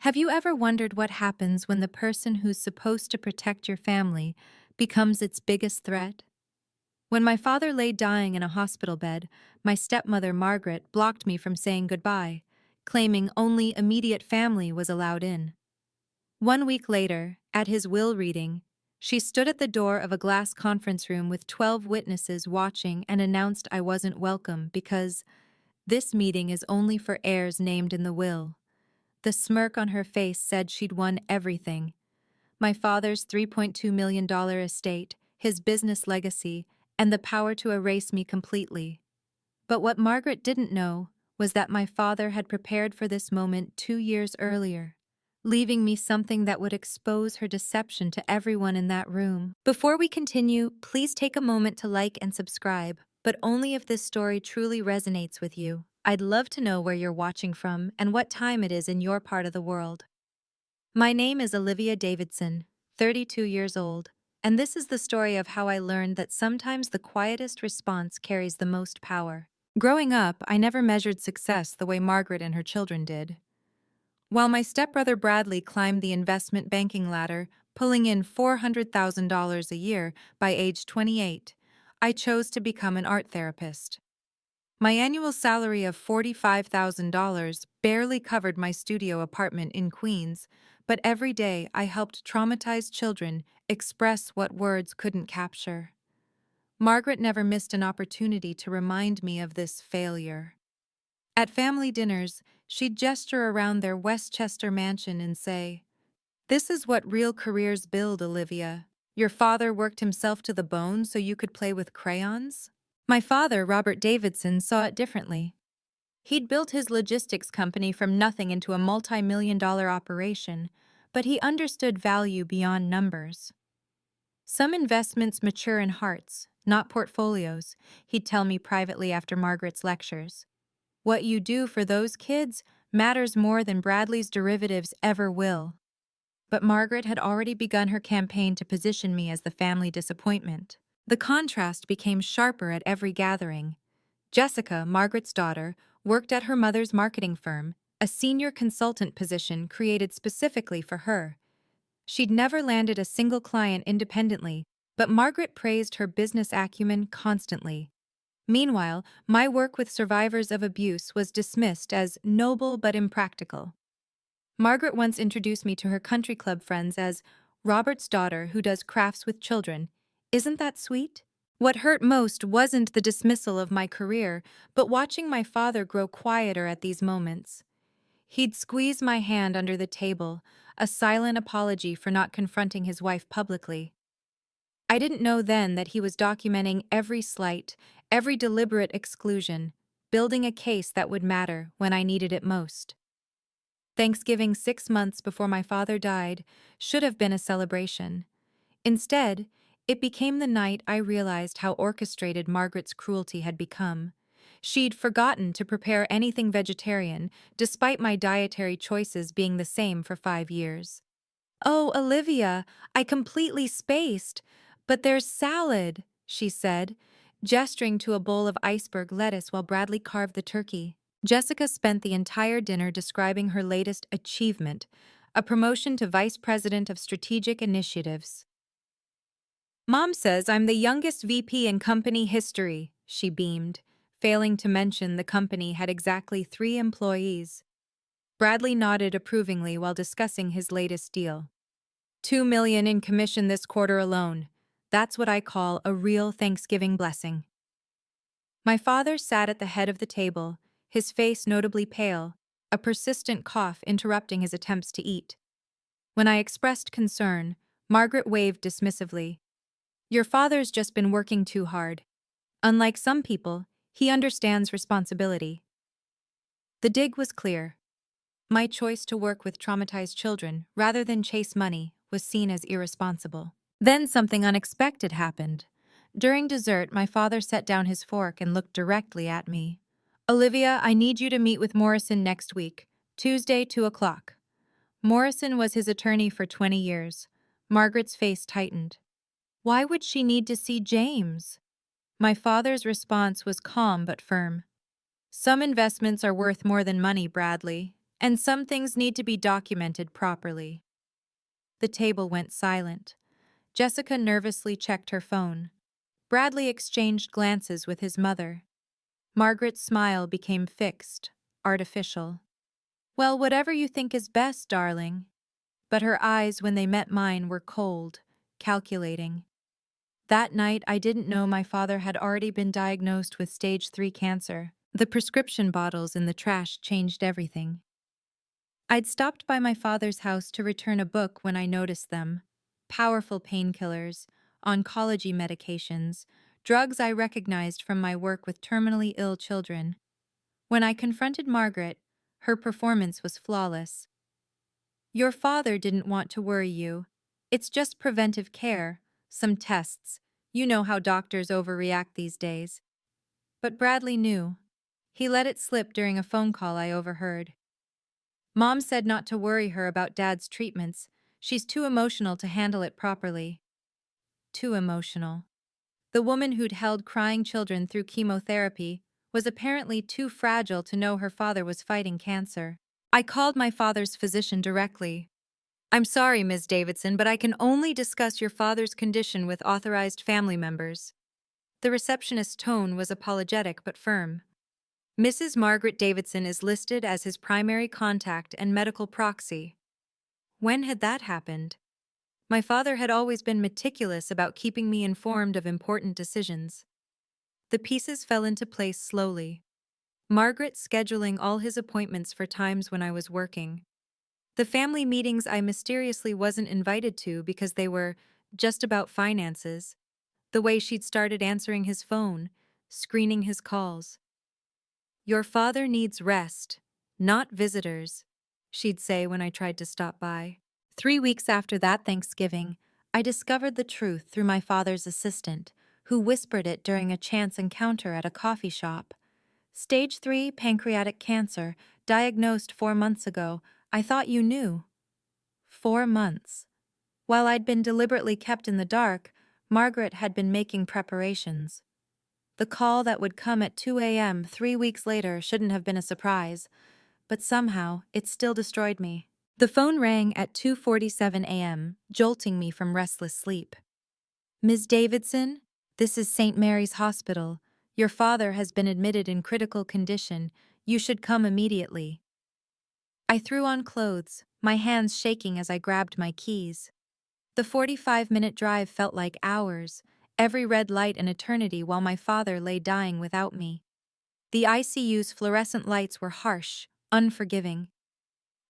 Have you ever wondered what happens when the person who's supposed to protect your family becomes its biggest threat? When my father lay dying in a hospital bed, my stepmother Margaret blocked me from saying goodbye, claiming only immediate family was allowed in. 1 week later, at his will reading, she stood at the door of a glass conference room with 12 witnesses watching and announced I wasn't welcome because this meeting is only for heirs named in the will. The smirk on her face said she'd won everything: my father's $3.2 million estate, his business legacy, and the power to erase me completely. But what Margaret didn't know was that my father had prepared for this moment 2 years earlier, leaving me something that would expose her deception to everyone in that room. Before we continue, please take a moment to like and subscribe, but only if this story truly resonates with you. I'd love to know where you're watching from and what time it is in your part of the world. My name is Olivia Davidson, 32 years old, and this is the story of how I learned that sometimes the quietest response carries the most power. Growing up, I never measured success the way Margaret and her children did. While my stepbrother Bradley climbed the investment banking ladder, pulling in $400,000 a year by age 28, I chose to become an art therapist. My annual salary of $45,000 barely covered my studio apartment in Queens, but every day I helped traumatized children express what words couldn't capture. Margaret never missed an opportunity to remind me of this failure. At family dinners, she'd gesture around their Westchester mansion and say, "This is what real careers build, Olivia. Your father worked himself to the bone so you could play with crayons?" My father, Robert Davidson, saw it differently. He'd built his logistics company from nothing into a multi-million-dollar operation, but he understood value beyond numbers. Some investments mature in hearts, not portfolios, he'd tell me privately after Margaret's lectures. What you do for those kids matters more than Bradley's derivatives ever will. But Margaret had already begun her campaign to position me as the family disappointment. The contrast became sharper at every gathering. Jessica, Margaret's daughter, worked at her mother's marketing firm, a senior consultant position created specifically for her. She'd never landed a single client independently, but Margaret praised her business acumen constantly. Meanwhile, my work with survivors of abuse was dismissed as noble but impractical. Margaret once introduced me to her country club friends as Robert's daughter who does crafts with children. Isn't that sweet? What hurt most wasn't the dismissal of my career, but watching my father grow quieter at these moments. He'd squeeze my hand under the table, a silent apology for not confronting his wife publicly. I didn't know then that he was documenting every slight, every deliberate exclusion, building a case that would matter when I needed it most. Thanksgiving 6 months before my father died should have been a celebration. Instead, it became the night I realized how orchestrated Margaret's cruelty had become. She'd forgotten to prepare anything vegetarian, despite my dietary choices being the same for 5 years. "Oh, Olivia, I completely spaced. But there's salad," she said, gesturing to a bowl of iceberg lettuce while Bradley carved the turkey. Jessica spent the entire dinner describing her latest achievement, a promotion to Vice President of Strategic Initiatives. "Mom says I'm the youngest VP in company history," she beamed, failing to mention the company had exactly 3 employees. Bradley nodded approvingly while discussing his latest deal. $2 million in commission this quarter alone. That's what I call a real Thanksgiving blessing." My father sat at the head of the table, his face notably pale, a persistent cough interrupting his attempts to eat. When I expressed concern, Margaret waved dismissively. "Your father's just been working too hard. Unlike some people, he understands responsibility." The dig was clear. My choice to work with traumatized children rather than chase money was seen as irresponsible. Then something unexpected happened. During dessert, my father set down his fork and looked directly at me. "Olivia, I need you to meet with Morrison next week, Tuesday, 2 o'clock. Morrison was his attorney for 20 years. Margaret's face tightened. Why would she need to see James? My father's response was calm but firm. "Some investments are worth more than money, Bradley. And some things need to be documented properly. The table went silent. Jessica nervously checked her phone. Bradley exchanged glances with his mother. Margaret's smile became fixed, artificial. Well, whatever you think is best, darling. But her eyes, when they met mine, were cold, calculating. That night, I didn't know my father had already been diagnosed with stage 3 cancer. The prescription bottles in the trash changed everything. I'd stopped by my father's house to return a book when I noticed them. Powerful painkillers, oncology medications, drugs I recognized from my work with terminally ill children. When I confronted Margaret, her performance was flawless. Your father didn't want to worry you. It's just preventive care, some tests. You know how doctors overreact these days. But Bradley knew. He let it slip during a phone call I overheard. Mom said not to worry her about Dad's treatments. She's too emotional to handle it properly. Too emotional. The woman who'd held crying children through chemotherapy was apparently too fragile to know her father was fighting cancer. I called my father's physician directly. I'm sorry, Ms. Davidson, but I can only discuss your father's condition with authorized family members. The receptionist's tone was apologetic but firm. Mrs. Margaret Davidson is listed as his primary contact and medical proxy. When had that happened? My father had always been meticulous about keeping me informed of important decisions. The pieces fell into place slowly. Margaret scheduling all his appointments for times when I was working. The family meetings I mysteriously wasn't invited to because they were just about finances. The way she'd started answering his phone, screening his calls. Your father needs rest, not visitors, she'd say when I tried to stop by. 3 weeks after that Thanksgiving, I discovered the truth through my father's assistant, who whispered it during a chance encounter at a coffee shop. Stage 3 pancreatic cancer, diagnosed 4 months ago. I thought you knew. 4 months. While I'd been deliberately kept in the dark, Margaret had been making preparations. The call that would come at 2 a.m. 3 weeks later shouldn't have been a surprise, but somehow it still destroyed me. The phone rang at 2:47 a.m., jolting me from restless sleep. Ms. Davidson, this is St. Mary's Hospital. Your father has been admitted in critical condition. You should come immediately. I threw on clothes, my hands shaking as I grabbed my keys. The 45-minute drive felt like hours, every red light an eternity while my father lay dying without me. The ICU's fluorescent lights were harsh, unforgiving.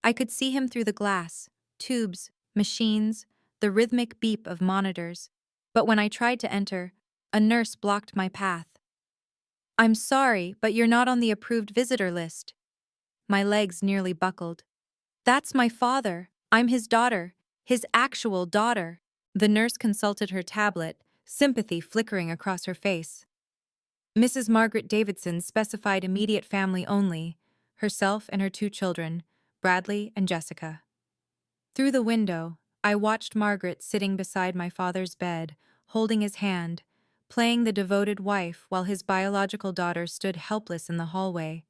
I could see him through the glass, tubes, machines, the rhythmic beep of monitors. But when I tried to enter, a nurse blocked my path. I'm sorry, but you're not on the approved visitor list. My legs nearly buckled. That's my father. I'm his daughter. His actual daughter. The nurse consulted her tablet, sympathy flickering across her face. Mrs. Margaret Davidson specified immediate family only, herself and her 2 children, Bradley and Jessica. Through the window, I watched Margaret sitting beside my father's bed, holding his hand, playing the devoted wife while his biological daughter stood helpless in the hallway.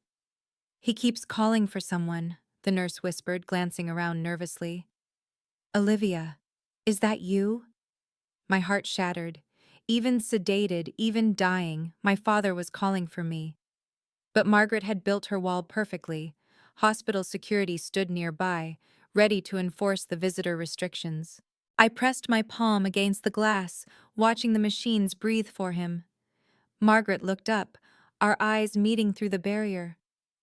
He keeps calling for someone, the nurse whispered, glancing around nervously. Olivia, is that you? My heart shattered. Even sedated, even dying, my father was calling for me. But Margaret had built her wall perfectly. Hospital security stood nearby, ready to enforce the visitor restrictions. I pressed my palm against the glass, watching the machines breathe for him. Margaret looked up, our eyes meeting through the barrier.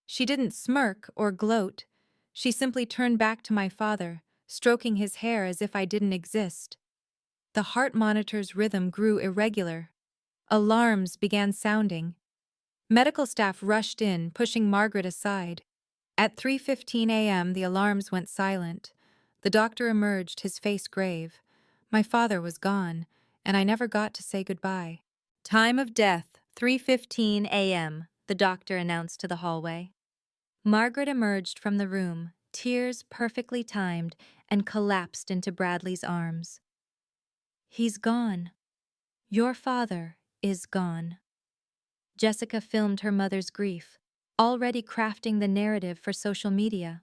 She didn't smirk or gloat. She simply turned back to my father, stroking his hair as if I didn't exist. The heart monitor's rhythm grew irregular. Alarms began sounding. Medical staff rushed in, pushing Margaret aside. At 3:15 a.m., the alarms went silent. The doctor emerged, his face grave. My father was gone, and I never got to say goodbye. Time of death, 3:15 a.m., the doctor announced to the hallway. Margaret emerged from the room, tears perfectly timed, and collapsed into Bradley's arms. He's gone. Your father is gone. Jessica filmed her mother's grief, already crafting the narrative for social media.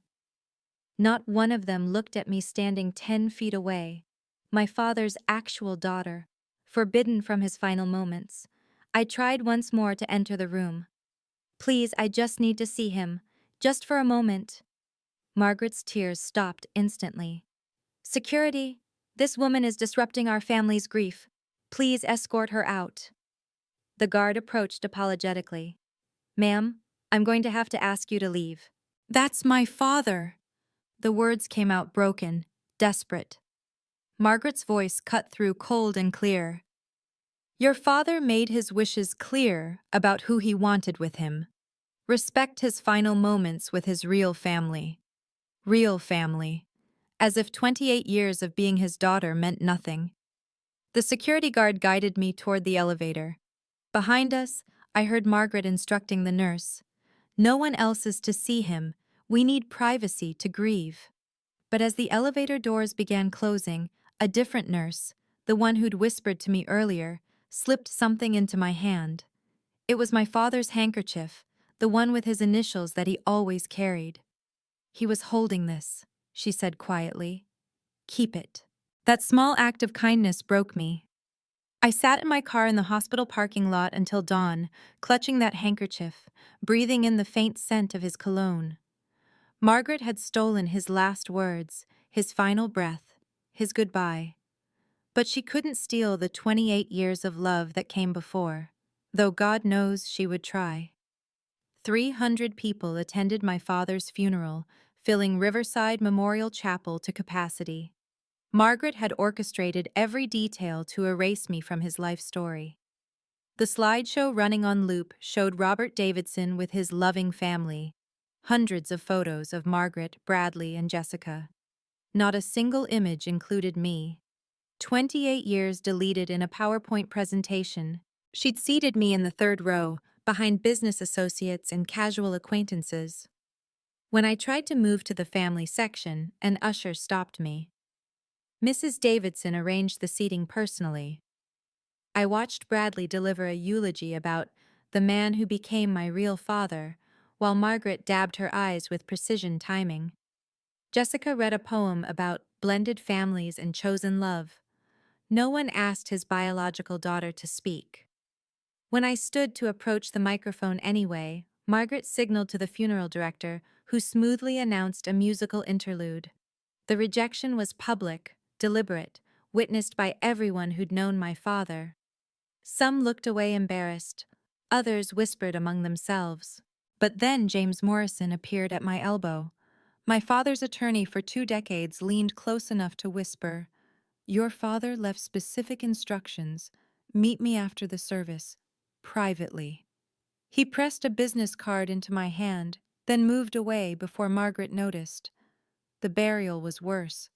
Not one of them looked at me standing 10 feet away. My father's actual daughter, forbidden from his final moments. I tried once more to enter the room. Please, I just need to see him. Just for a moment. Margaret's tears stopped instantly. Security! This woman is disrupting our family's grief. Please escort her out. The guard approached apologetically. Ma'am, I'm going to have to ask you to leave. That's my father. The words came out broken, desperate. Margaret's voice cut through cold and clear. Your father made his wishes clear about who he wanted with him. Respect his final moments with his real family. Real family. As if 28 years of being his daughter meant nothing. The security guard guided me toward the elevator. Behind us, I heard Margaret instructing the nurse. No one else is to see him. We need privacy to grieve. But as the elevator doors began closing, a different nurse, the one who'd whispered to me earlier, slipped something into my hand. It was my father's handkerchief, the one with his initials that he always carried. He was holding this, she said quietly. Keep it. That small act of kindness broke me. I sat in my car in the hospital parking lot until dawn, clutching that handkerchief, breathing in the faint scent of his cologne. Margaret had stolen his last words, his final breath, his goodbye. But she couldn't steal the 28 years of love that came before, though God knows she would try. 300 people attended my father's funeral, filling Riverside Memorial Chapel to capacity. Margaret had orchestrated every detail to erase me from his life story. The slideshow running on loop showed Robert Davidson with his loving family. Hundreds of photos of Margaret, Bradley, and Jessica. Not a single image included me. 28 years deleted in a PowerPoint presentation. She'd seated me in the third row, behind business associates and casual acquaintances. When I tried to move to the family section, an usher stopped me. Mrs. Davidson arranged the seating personally. I watched Bradley deliver a eulogy about the man who became my real father, while Margaret dabbed her eyes with precision timing. Jessica read a poem about blended families and chosen love. No one asked his biological daughter to speak. When I stood to approach the microphone anyway, Margaret signaled to the funeral director, who smoothly announced a musical interlude. The rejection was public, deliberate, witnessed by everyone who'd known my father. Some looked away embarrassed, others whispered among themselves. But then James Morrison appeared at my elbow. My father's attorney for 2 decades leaned close enough to whisper, "Your father left specific instructions. Meet me after the service, privately." He pressed a business card into my hand, then moved away before Margaret noticed. The burial was worse.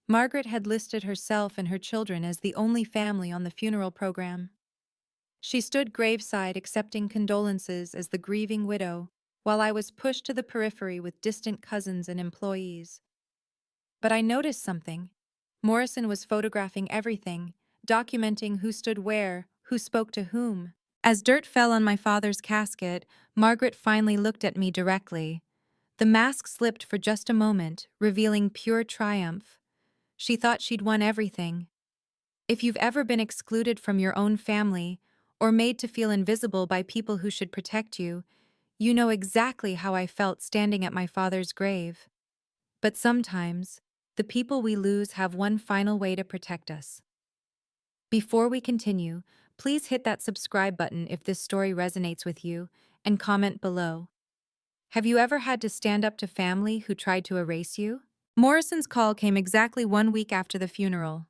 Margaret had listed herself and her children as the only family on the funeral program. She stood graveside accepting condolences as the grieving widow, while I was pushed to the periphery with distant cousins and employees. But I noticed something. Morrison was photographing everything, documenting who stood where, who spoke to whom. As dirt fell on my father's casket, Margaret finally looked at me directly. The mask slipped for just a moment, revealing pure triumph. She thought she'd won everything. If you've ever been excluded from your own family, or made to feel invisible by people who should protect you, you know exactly how I felt standing at my father's grave. But sometimes, the people we lose have one final way to protect us. Before we continue, please hit that subscribe button if this story resonates with you, and comment below. Have you ever had to stand up to family who tried to erase you? Morrison's call came exactly 1 week after the funeral.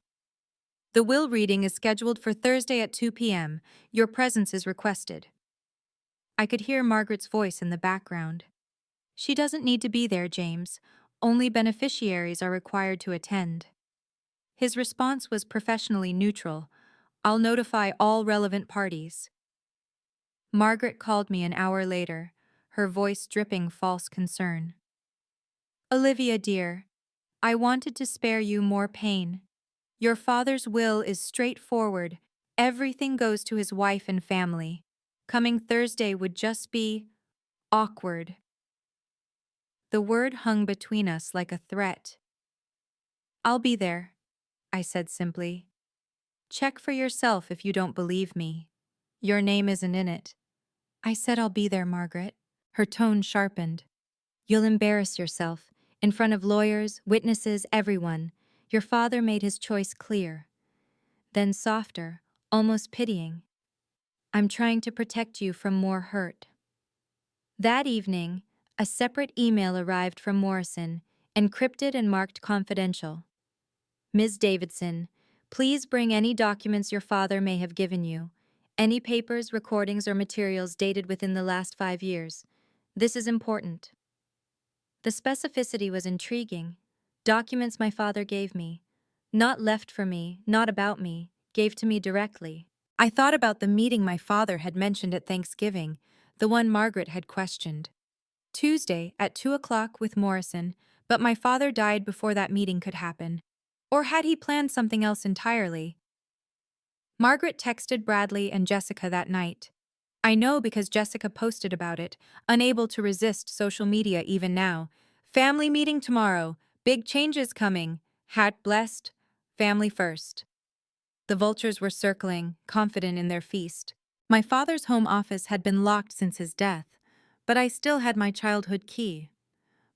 The will reading is scheduled for Thursday at 2 p.m. Your presence is requested. I could hear Margaret's voice in the background. She doesn't need to be there, James. Only beneficiaries are required to attend. His response was professionally neutral. I'll notify all relevant parties. Margaret called me an hour later, her voice dripping false concern. Olivia, dear, I wanted to spare you more pain. Your father's will is straightforward. Everything goes to his wife and family. Coming Thursday would just be awkward. The word hung between us like a threat. "I'll be there," I said simply. "Check for yourself if you don't believe me. Your name isn't in it." "I said I'll be there, Margaret." Her tone sharpened. "You'll embarrass yourself, in front of lawyers, witnesses, everyone. Your father made his choice clear." Then softer, almost pitying. "I'm trying to protect you from more hurt." That evening, a separate email arrived from Morrison, encrypted and marked confidential. "Ms. Davidson, please bring any documents your father may have given you. Any papers, recordings, or materials dated within the last 5 years. This is important." The specificity was intriguing. Documents my father gave me. Not left for me, not about me, gave to me directly. I thought about the meeting my father had mentioned at Thanksgiving, the one Margaret had questioned. Tuesday at 2 o'clock with Morrison, but my father died before that meeting could happen. Or had he planned something else entirely? Margaret texted Bradley and Jessica that night. I know because Jessica posted about it, unable to resist social media even now. "Family meeting tomorrow. Big changes coming. Hat blessed. Family first." The vultures were circling, confident in their feast. My father's home office had been locked since his death, but I still had my childhood key.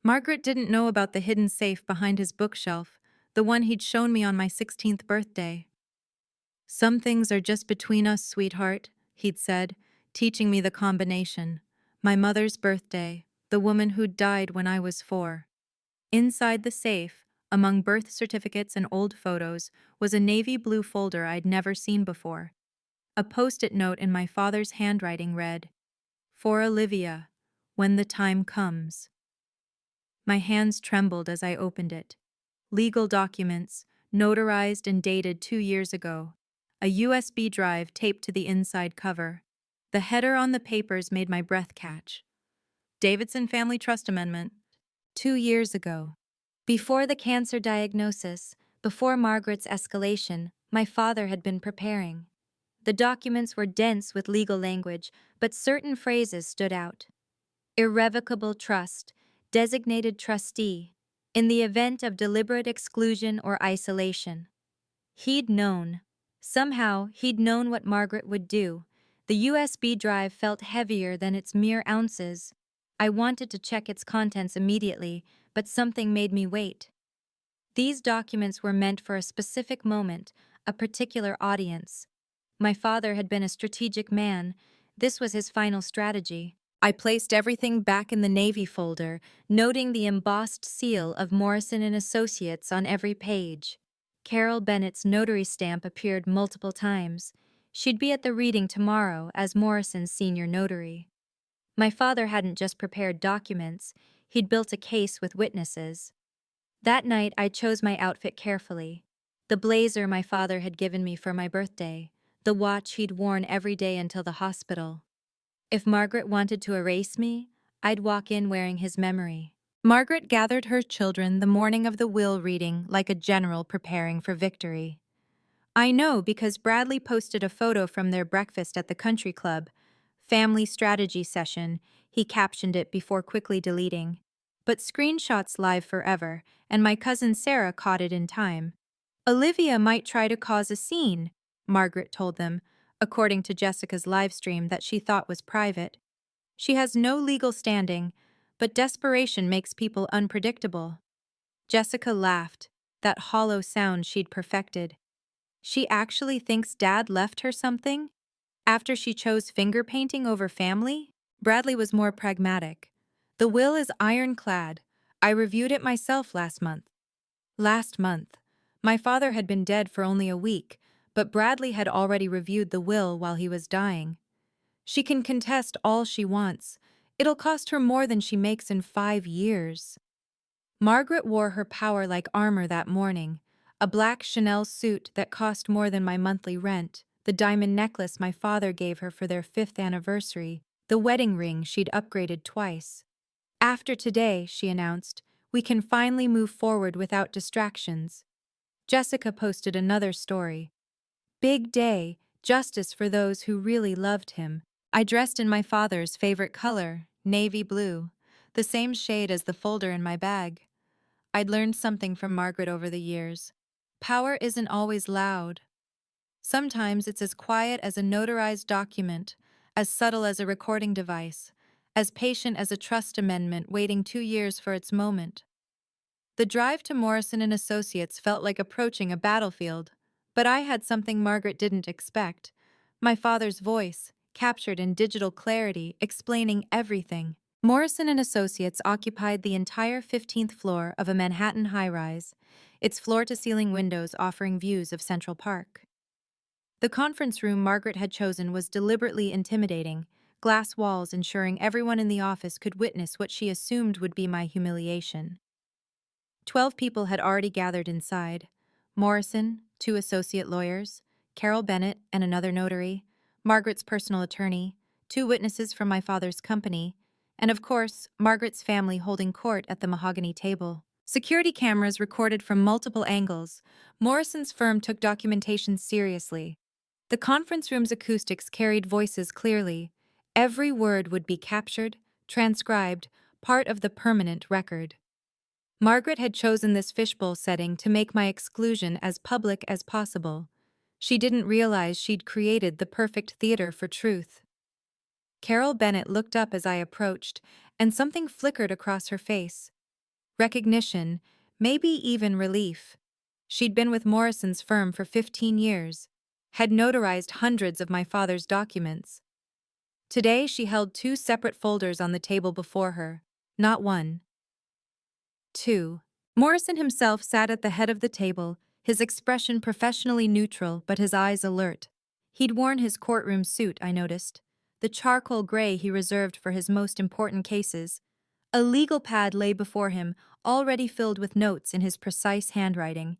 Margaret didn't know about the hidden safe behind his bookshelf, the one he'd shown me on my 16th birthday. "Some things are just between us, sweetheart," he'd said, teaching me the combination. My mother's birthday, the woman who'd died when I was 4. Inside the safe, among birth certificates and old photos, was a navy blue folder I'd never seen before. A post-it note in my father's handwriting read, "For Olivia, when the time comes." My hands trembled as I opened it. Legal documents, notarized and dated 2 years ago. A USB drive taped to the inside cover. The header on the papers made my breath catch. "Davidson Family Trust Amendment. 2 years ago." Before the cancer diagnosis, before Margaret's escalation, my father had been preparing. The documents were dense with legal language, but certain phrases stood out. Irrevocable trust, designated trustee, in the event of deliberate exclusion or isolation. He'd known. Somehow, he'd known what Margaret would do. The USB drive felt heavier than its mere ounces. I wanted to check its contents immediately, but something made me wait. These documents were meant for a specific moment, a particular audience. My father had been a strategic man. This was his final strategy. I placed everything back in the Navy folder, noting the embossed seal of Morrison and Associates on every page. Carol Bennett's notary stamp appeared multiple times. She'd be at the reading tomorrow as Morrison's senior notary. My father hadn't just prepared documents, he'd built a case with witnesses. That night I chose my outfit carefully. The blazer my father had given me for my birthday, the watch he'd worn every day until the hospital. If Margaret wanted to erase me, I'd walk in wearing his memory. Margaret gathered her children the morning of the will reading like a general preparing for victory. I know because Bradley posted a photo from their breakfast at the country club. "Family strategy session," he captioned it before quickly deleting. But screenshots live forever, and my cousin Sarah caught it in time. "Olivia might try to cause a scene," Margaret told them, according to Jessica's live stream that she thought was private. "She has no legal standing, but desperation makes people unpredictable." Jessica laughed, that hollow sound she'd perfected. "She actually thinks Dad left her something? After she chose finger painting over family?" Bradley was more pragmatic. "The will is ironclad. I reviewed it myself last month." Last month. My father had been dead for only a week, but Bradley had already reviewed the will while he was dying. "She can contest all she wants. It'll cost her more than she makes in 5 years." Margaret wore her power like armor that morning, a black Chanel suit that cost more than my monthly rent, the diamond necklace my father gave her for their 5th anniversary, the wedding ring she'd upgraded twice. "After today," she announced, "we can finally move forward without distractions." Jessica posted another story. "Big day, justice for those who really loved him." I dressed in my father's favorite color, navy blue. the same shade as the folder in my bag. I'd learned something from Margaret over the years. Power isn't always loud. Sometimes it's as quiet as a notarized document, as subtle as a recording device, as patient as a trust amendment waiting 2 years for its moment. The drive to Morrison and Associates felt like approaching a battlefield, but I had something Margaret didn't expect. My father's voice, captured in digital clarity, explaining everything. Morrison and Associates occupied the entire 15th floor of a Manhattan high-rise, its floor-to-ceiling windows offering views of Central Park. The conference room Margaret had chosen was deliberately intimidating, glass walls ensuring everyone in the office could witness what she assumed would be my humiliation. 12 people had already gathered inside: Morrison, 2 associate lawyers, Carol Bennett and another notary, Margaret's personal attorney, 2 witnesses from my father's company, and of course, Margaret's family holding court at the mahogany table. Security cameras recorded from multiple angles. Morrison's firm took documentation seriously. The conference room's acoustics carried voices clearly. Every word would be captured, transcribed, part of the permanent record. Margaret had chosen this fishbowl setting to make my exclusion as public as possible. She didn't realize she'd created the perfect theater for truth. Carol Bennett looked up as I approached, and something flickered across her face. Recognition, maybe even relief. She'd been with Morrison's firm for 15 years, had notarized hundreds of my father's documents. Today she held 2 separate folders on the table before her, not one. 2. Morrison himself sat at the head of the table, his expression professionally neutral but his eyes alert. He'd worn his courtroom suit, I noticed, the charcoal gray he reserved for his most important cases. A legal pad lay before him, already filled with notes in his precise handwriting.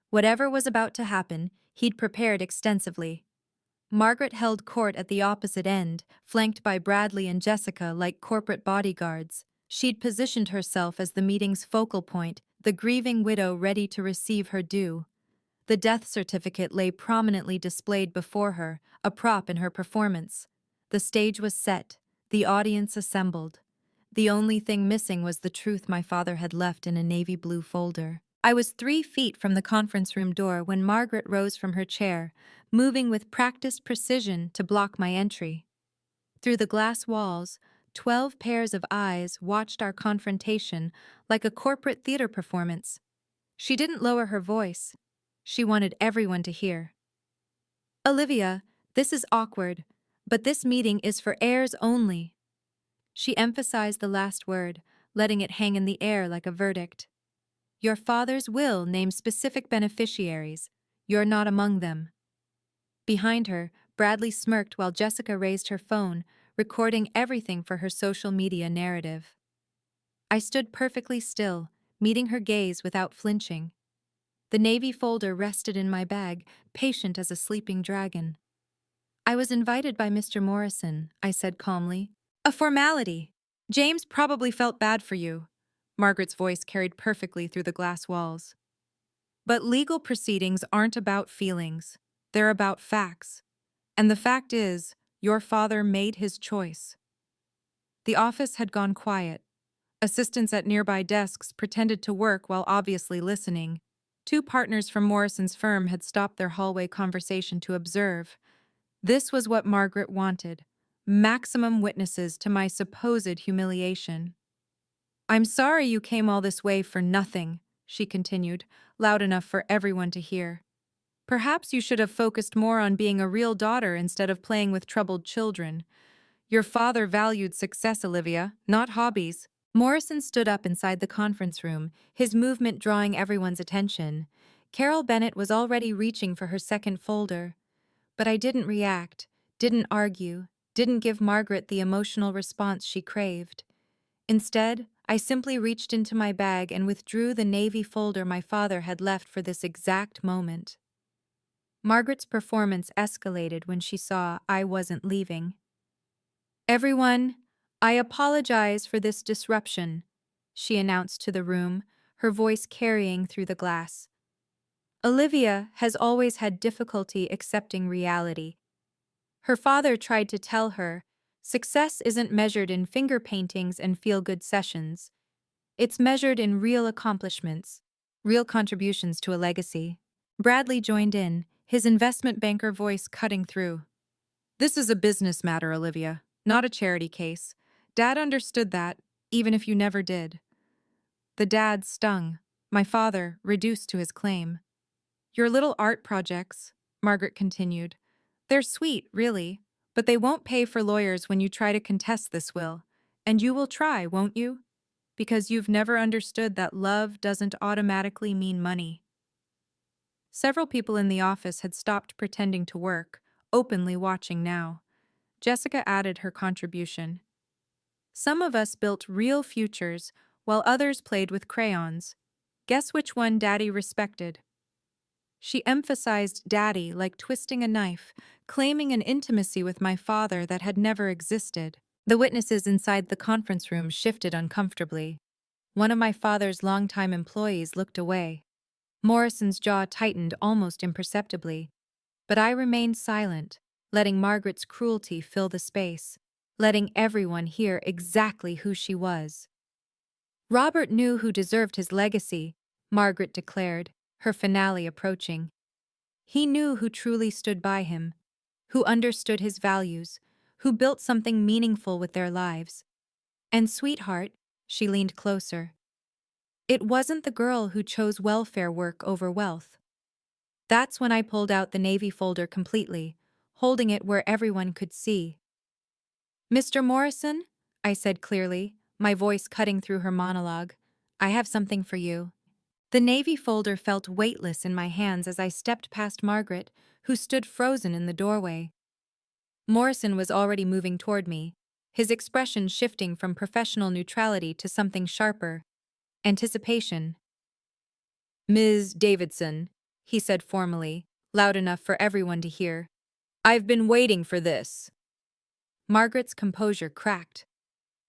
Whatever was about to happen, he'd prepared extensively. Margaret held court at the opposite end, flanked by Bradley and Jessica like corporate bodyguards. She'd positioned herself as the meeting's focal point, the grieving widow ready to receive her due. The death certificate lay prominently displayed before her, a prop in her performance. The stage was set, the audience assembled. The only thing missing was the truth my father had left in a navy blue folder. I was 3 feet from the conference room door when Margaret rose from her chair, moving with practiced precision to block my entry. Through the glass walls, 12 pairs of eyes watched our confrontation like a corporate theater performance. She didn't lower her voice. She wanted everyone to hear. "Olivia, this is awkward, but this meeting is for heirs only." She emphasized the last word, letting it hang in the air like a verdict. "Your father's will names specific beneficiaries. You're not among them." Behind her, Bradley smirked while Jessica raised her phone, recording everything for her social media narrative. I stood perfectly still, meeting her gaze without flinching. The navy folder rested in my bag, patient as a sleeping dragon. "I was invited by Mr. Morrison," I said calmly. "A formality. James probably felt bad for you." Margaret's voice carried perfectly through the glass walls. "But legal proceedings aren't about feelings. They're about facts. And the fact is, your father made his choice." The office had gone quiet. Assistants at nearby desks pretended to work while obviously listening. 2 partners from Morrison's firm had stopped their hallway conversation to observe. This was what Margaret wanted: maximum witnesses to my supposed humiliation. "I'm sorry you came all this way for nothing," she continued, loud enough for everyone to hear. "Perhaps you should have focused more on being a real daughter instead of playing with troubled children. Your father valued success, Olivia, not hobbies." Morrison stood up inside the conference room, his movement drawing everyone's attention. Carol Bennett was already reaching for her second folder. But I didn't react, didn't argue, didn't give Margaret the emotional response she craved. Instead, I simply reached into my bag and withdrew the navy folder my father had left for this exact moment. Margaret's performance escalated when she saw I wasn't leaving. "Everyone, I apologize for this disruption," she announced to the room, her voice carrying through the glass. "Olivia has always had difficulty accepting reality. Her father tried to tell her, Success isn't measured in finger paintings and feel-good sessions. It's measured in real accomplishments, real contributions to a legacy. Bradley joined in, his investment banker voice cutting through. This is a business matter, Olivia, not a charity case. Dad understood that, even if you never did. The dad stung. My father, reduced to his claim. Your little art projects, Margaret continued. They're sweet, really, but they won't pay for lawyers when you try to contest this will. And you will try, won't you? Because you've never understood that love doesn't automatically mean money. Several people in the office had stopped pretending to work, openly watching now. Jessica added her contribution. Some of us built real futures, while others played with crayons. Guess which one Daddy respected? She emphasized Daddy like twisting a knife, claiming an intimacy with my father that had never existed. The witnesses inside the conference room shifted uncomfortably. One of my father's longtime employees looked away. Morrison's jaw tightened almost imperceptibly. But I remained silent, letting Margaret's cruelty fill the space, letting everyone hear exactly who she was. Robert knew who deserved his legacy, Margaret declared, her finale approaching. He knew who truly stood by him, who understood his values, who built something meaningful with their lives. And sweetheart, she leaned closer. It wasn't the girl who chose welfare work over wealth. That's when I pulled out the Navy folder completely, holding it where everyone could see. Mr. Morrison, I said clearly, my voice cutting through her monologue, I have something for you. The Navy folder felt weightless in my hands as I stepped past Margaret, who stood frozen in the doorway. Morrison was already moving toward me, his expression shifting from professional neutrality to something sharper. Anticipation. Ms. Davidson, he said formally, loud enough for everyone to hear. I've been waiting for this. Margaret's composure cracked.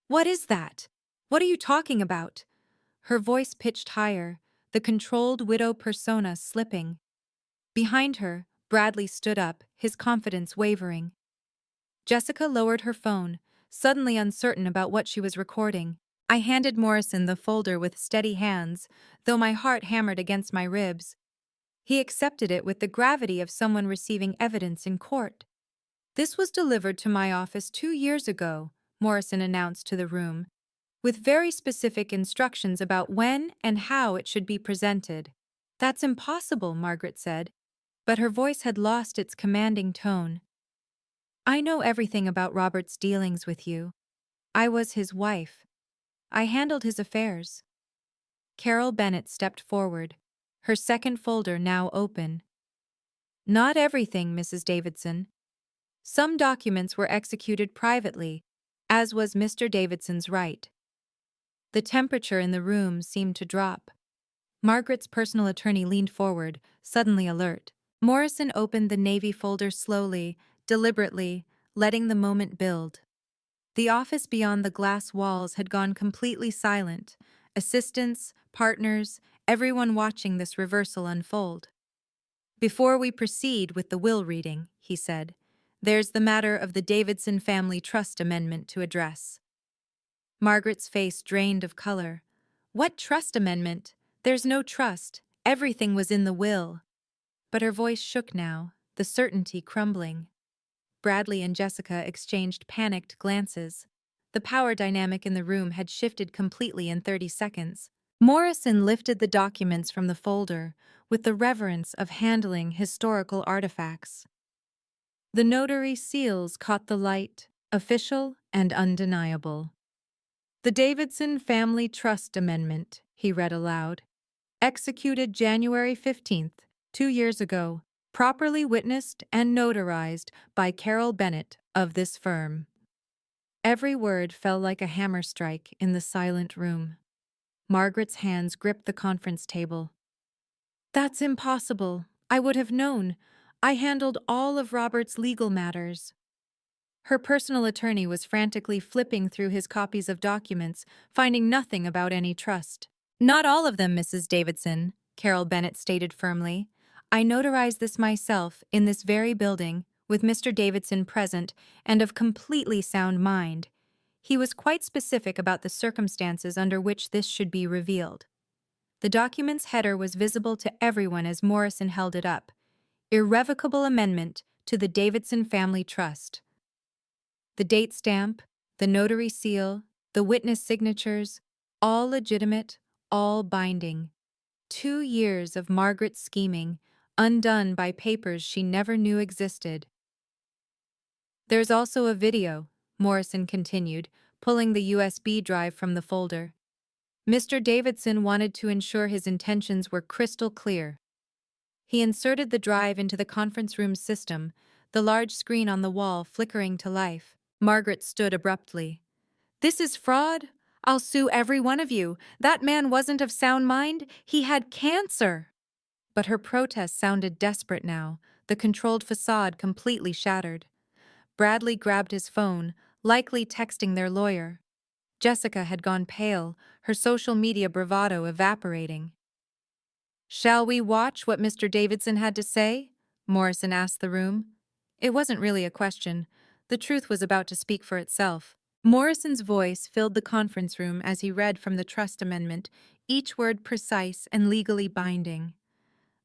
What is that? What are you talking about? Her voice pitched higher, the controlled widow persona slipping. Behind her, Bradley stood up, his confidence wavering. Jessica lowered her phone, suddenly uncertain about what she was recording. I handed Morrison the folder with steady hands, though my heart hammered against my ribs. He accepted it with the gravity of someone receiving evidence in court. This was delivered to my office 2 years ago, Morrison announced to the room, with very specific instructions about when and how it should be presented. That's impossible, Margaret said, but her voice had lost its commanding tone. I know everything about Robert's dealings with you. I was his wife. I handled his affairs. Carol Bennett stepped forward, her second folder now open. Not everything, Mrs. Davidson. Some documents were executed privately, as was Mr. Davidson's right. The temperature in the room seemed to drop. Margaret's personal attorney leaned forward, suddenly alert. Morrison opened the Navy folder slowly, deliberately, letting the moment build. The office beyond the glass walls had gone completely silent, assistants, partners, everyone watching this reversal unfold. Before we proceed with the will reading, he said, there's the matter of the Davidson Family Trust Amendment to address. Margaret's face drained of color. What trust amendment? There's no trust. Everything was in the will. But her voice shook now, the certainty crumbling. Bradley and Jessica exchanged panicked glances. The power dynamic in the room had shifted completely in 30 seconds. Morrison lifted the documents from the folder with the reverence of handling historical artifacts. The notary seals caught the light, official and undeniable. The Davidson Family Trust Amendment, he read aloud, executed January 15th, 2 years ago, properly witnessed and notarized by Carol Bennett of this firm. Every word fell like a hammer strike in the silent room. Margaret's hands gripped the conference table. That's impossible. I would have known. I handled all of Robert's legal matters. Her personal attorney was frantically flipping through his copies of documents, finding nothing about any trust. Not all of them, Mrs. Davidson, Carol Bennett stated firmly. I notarized this myself in this very building with Mr. Davidson present and of completely sound mind. He was quite specific about the circumstances under which this should be revealed. The document's header was visible to everyone as Morrison held it up. Irrevocable amendment to the Davidson Family Trust. The date stamp, the notary seal, the witness signatures, all legitimate, all binding. 2 years of Margaret's scheming, undone by papers she never knew existed. There's also a video, Morrison continued, pulling the USB drive from the folder. Mr. Davidson wanted to ensure his intentions were crystal clear. He inserted the drive into the conference room system, the large screen on the wall flickering to life. Margaret stood abruptly. "This is fraud. I'll sue every one of you. That man wasn't of sound mind. He had cancer." But her protest sounded desperate now, the controlled facade completely shattered. Bradley grabbed his phone, likely texting their lawyer. Jessica had gone pale, her social media bravado evaporating. "Shall we watch what Mr. Davidson had to say?" Morrison asked the room. It wasn't really a question. The truth was about to speak for itself. Morrison's voice filled the conference room as he read from the trust amendment, each word precise and legally binding.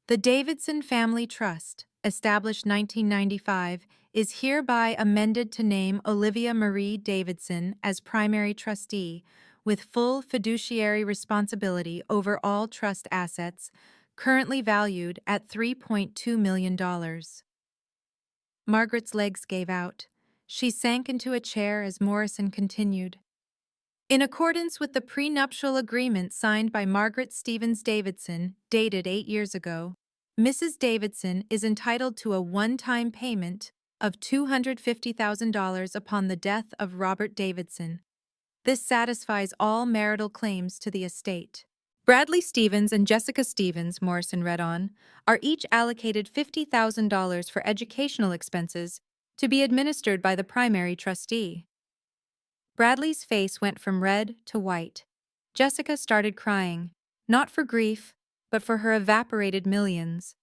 The Davidson Family Trust, established 1995, is hereby amended to name Olivia Marie Davidson as primary trustee, with full fiduciary responsibility over all trust assets, currently valued at $3.2 million. Margaret's legs gave out. She sank into a chair as Morrison continued. In accordance with the prenuptial agreement signed by Margaret Stevens Davidson, dated 8 years ago, Mrs. Davidson is entitled to a one-time payment of $250,000 upon the death of Robert Davidson. This satisfies all marital claims to the estate. Bradley Stevens and Jessica Stevens, Morrison read on, are each allocated $50,000 for educational expenses to be administered by the primary trustee. Bradley's face went from red to white. Jessica started crying, not for grief, but for her evaporated millions.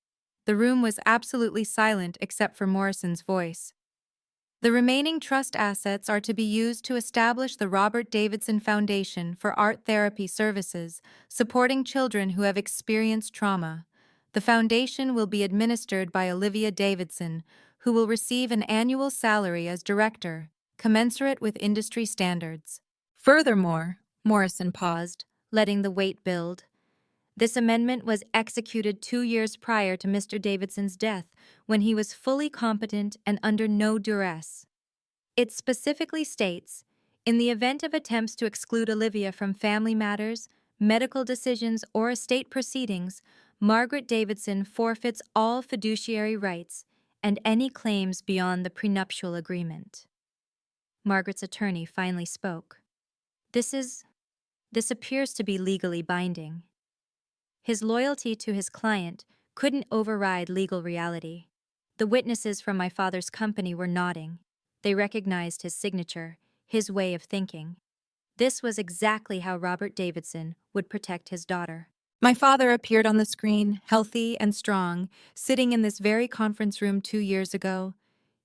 The room was absolutely silent except for Morrison's voice. The remaining trust assets are to be used to establish the Robert Davidson Foundation for Art Therapy Services, supporting children who have experienced trauma. The foundation will be administered by Olivia Davidson, who will receive an annual salary as director, commensurate with industry standards. Furthermore, Morrison paused, letting the weight build. This amendment was executed 2 years prior to Mr. Davidson's death, when he was fully competent and under no duress. It specifically states, in the event of attempts to exclude Olivia from family matters, medical decisions, or estate proceedings, Margaret Davidson forfeits all fiduciary rights and any claims beyond the prenuptial agreement. Margaret's attorney finally spoke. This appears to be legally binding. His loyalty to his client couldn't override legal reality. The witnesses from my father's company were nodding. They recognized his signature, his way of thinking. This was exactly how Robert Davidson would protect his daughter. My father appeared on the screen, healthy and strong, sitting in this very conference room 2 years ago.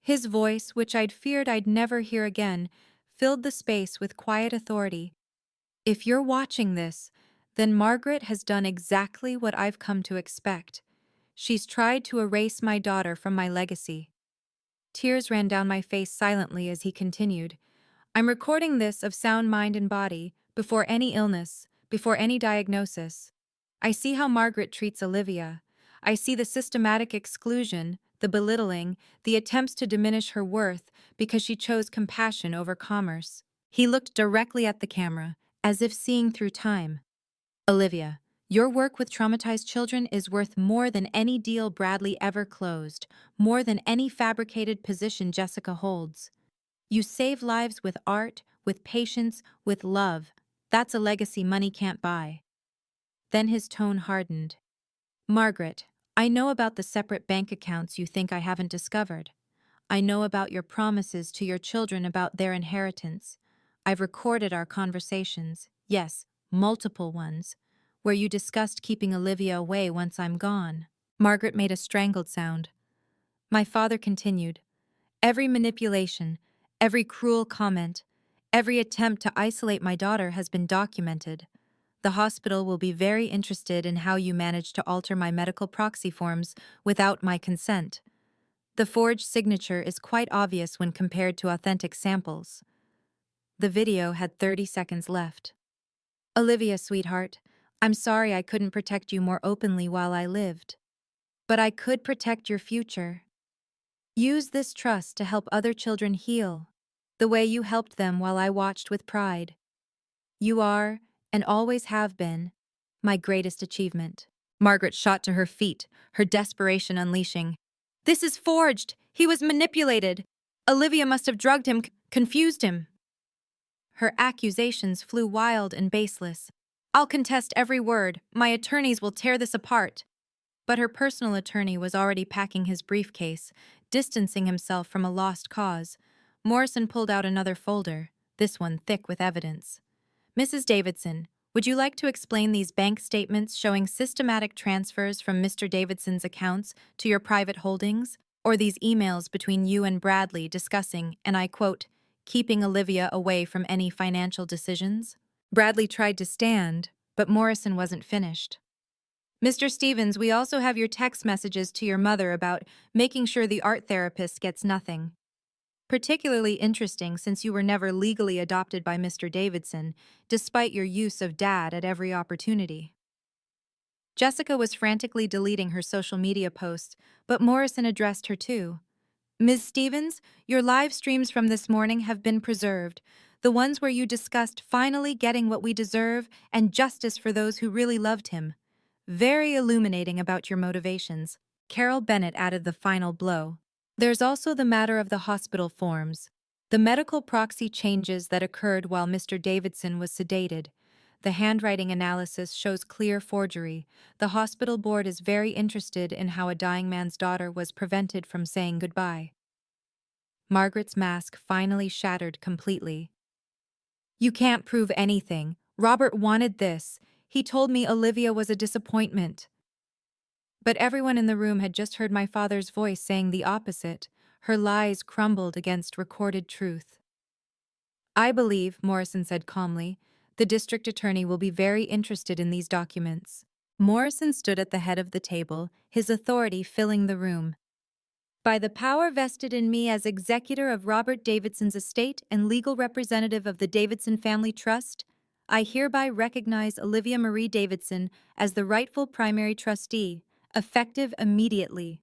His voice, which I'd feared I'd never hear again, filled the space with quiet authority. If you're watching this, then Margaret has done exactly what I've come to expect. She's tried to erase my daughter from my legacy. Tears ran down my face silently as he continued. I'm recording this of sound mind and body, before any illness, before any diagnosis. I see how Margaret treats Olivia. I see the systematic exclusion, the belittling, the attempts to diminish her worth because she chose compassion over commerce. He looked directly at the camera, as if seeing through time. Olivia, your work with traumatized children is worth more than any deal Bradley ever closed, more than any fabricated position Jessica holds. You save lives with art, with patience, with love. That's a legacy money can't buy. Then his tone hardened. Margaret, I know about the separate bank accounts you think I haven't discovered. I know about your promises to your children about their inheritance. I've recorded our conversations, yes, multiple ones, where you discussed keeping Olivia away once I'm gone. Margaret made a strangled sound. My father continued, Every manipulation, every cruel comment, every attempt to isolate my daughter has been documented. The hospital will be very interested in how you managed to alter my medical proxy forms without my consent. The forged signature is quite obvious when compared to authentic samples. The video had 30 seconds left. Olivia, sweetheart, I'm sorry I couldn't protect you more openly while I lived. But I could protect your future. Use this trust to help other children heal, the way you helped them while I watched with pride. You are, and always have been, my greatest achievement. Margaret shot to her feet, her desperation unleashing. This is forged! He was manipulated! Olivia must have drugged him, confused him. Her accusations flew wild and baseless. I'll contest every word. My attorneys will tear this apart. But her personal attorney was already packing his briefcase, distancing himself from a lost cause. Morrison pulled out another folder, this one thick with evidence. Mrs. Davidson, would you like to explain these bank statements showing systematic transfers from Mr. Davidson's accounts to your private holdings, or these emails between you and Bradley discussing, and I quote, keeping Olivia away from any financial decisions? Bradley tried to stand, but Morrison wasn't finished. Mr. Stevens, we also have your text messages to your mother about making sure the art therapist gets nothing. Particularly interesting since you were never legally adopted by Mr. Davidson, despite your use of Dad at every opportunity. Jessica was frantically deleting her social media posts, but Morrison addressed her too. Ms. Stevens, your live streams from this morning have been preserved, the ones where you discussed finally getting what we deserve and justice for those who really loved him. Very illuminating about your motivations. Carol Bennett added the final blow. There's also the matter of the hospital forms. The medical proxy changes that occurred while Mr. Davidson was sedated. The handwriting analysis shows clear forgery. The hospital board is very interested in how a dying man's daughter was prevented from saying goodbye. Margaret's mask finally shattered completely. You can't prove anything. Robert wanted this. He told me Olivia was a disappointment. But everyone in the room had just heard my father's voice saying the opposite. Her lies crumbled against recorded truth. I believe, Morrison said calmly, the district attorney will be very interested in these documents. Morrison stood at the head of the table, his authority filling the room. By the power vested in me as executor of Robert Davidson's estate and legal representative of the Davidson Family Trust, I hereby recognize Olivia Marie Davidson as the rightful primary trustee, effective immediately.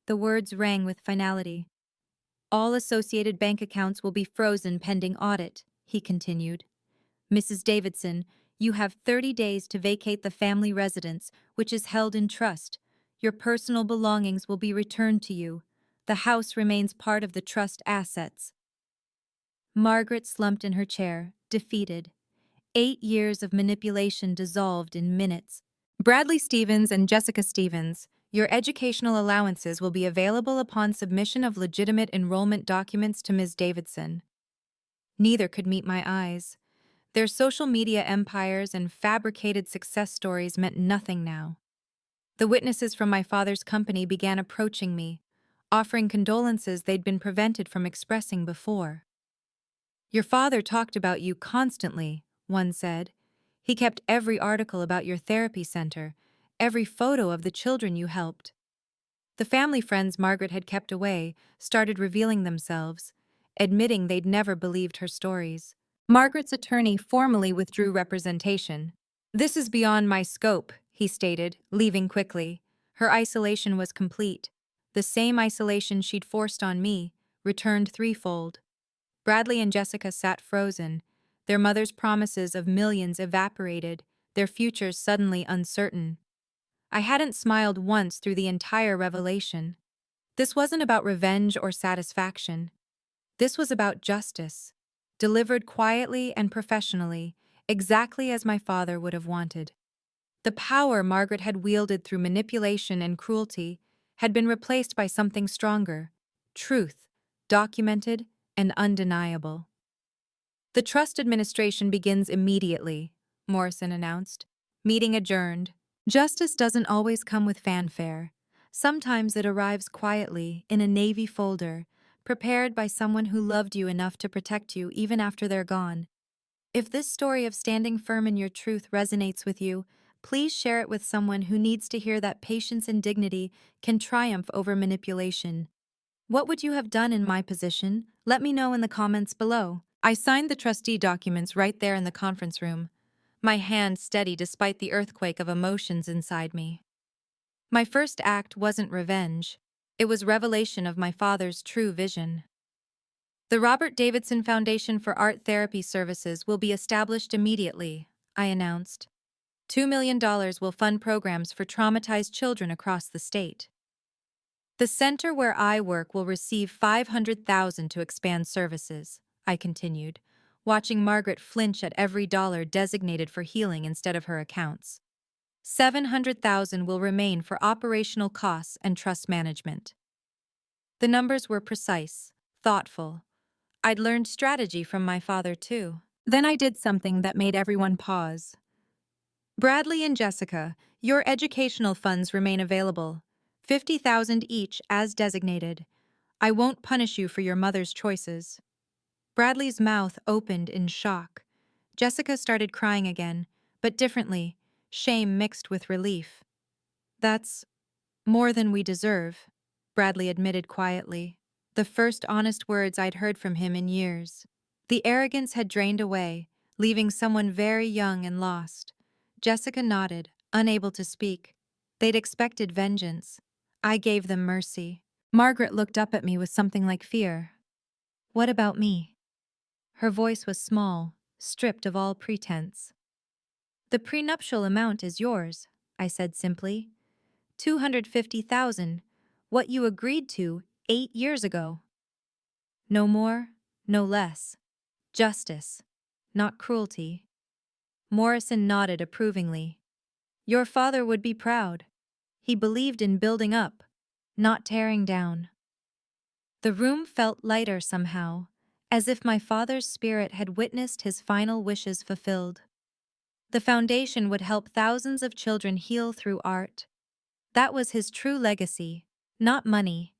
The words rang with finality. All associated bank accounts will be frozen pending audit, he continued. Mrs. Davidson, you have 30 days to vacate the family residence, which is held in trust. Your personal belongings will be returned to you. The house remains part of the trust assets. Margaret slumped in her chair, defeated. 8 years of manipulation dissolved in minutes. Bradley Stevens and Jessica Stevens, your educational allowances will be available upon submission of legitimate enrollment documents to Ms. Davidson. Neither could meet my eyes. Their social media empires and fabricated success stories meant nothing now. The witnesses from my father's company began approaching me, offering condolences they'd been prevented from expressing before. Your father talked about you constantly, one said. He kept every article about your therapy center, every photo of the children you helped. The family friends Margaret had kept away started revealing themselves, admitting they'd never believed her stories. Margaret's attorney formally withdrew representation. This is beyond my scope, he stated, leaving quickly. Her isolation was complete. The same isolation she'd forced on me, returned threefold. Bradley and Jessica sat frozen, their mother's promises of millions evaporated, their futures suddenly uncertain. I hadn't smiled once through the entire revelation. This wasn't about revenge or satisfaction. This was about justice, delivered quietly and professionally, exactly as my father would have wanted. The power Margaret had wielded through manipulation and cruelty had been replaced by something stronger, truth, documented and undeniable. The trust administration begins immediately, Morrison announced. Meeting adjourned. Justice doesn't always come with fanfare. Sometimes it arrives quietly in a Navy folder, prepared by someone who loved you enough to protect you even after they're gone. If this story of standing firm in your truth resonates with you, please share it with someone who needs to hear that patience and dignity can triumph over manipulation. What would you have done in my position? Let me know in the comments below. I signed the trustee documents right there in the conference room, my hand steady despite the earthquake of emotions inside me. My first act wasn't revenge. It was revelation of my father's true vision. The Robert Davidson Foundation for Art Therapy Services will be established immediately, I announced. $2 million will fund programs for traumatized children across the state. The center where I work will receive $500,000 to expand services, I continued, watching Margaret flinch at every dollar designated for healing instead of her accounts. $700,000 will remain for operational costs and trust management. The numbers were precise, thoughtful. I'd learned strategy from my father, too. Then I did something that made everyone pause. Bradley and Jessica, your educational funds remain available. $50,000 each as designated. I won't punish you for your mother's choices. Bradley's mouth opened in shock. Jessica started crying again, but differently, shame mixed with relief. That's more than we deserve, Bradley admitted quietly. The first honest words I'd heard from him in years. The arrogance had drained away, leaving someone very young and lost. Jessica nodded, unable to speak. They'd expected vengeance. I gave them mercy. Margaret looked up at me with something like fear. What about me? Her voice was small, stripped of all pretense. The prenuptial amount is yours, I said simply. $250,000, what you agreed to 8 years ago. No more, no less. Justice, not cruelty. Morrison nodded approvingly. Your father would be proud. He believed in building up, not tearing down. The room felt lighter somehow, as if my father's spirit had witnessed his final wishes fulfilled. The foundation would help thousands of children heal through art. That was his true legacy, not money,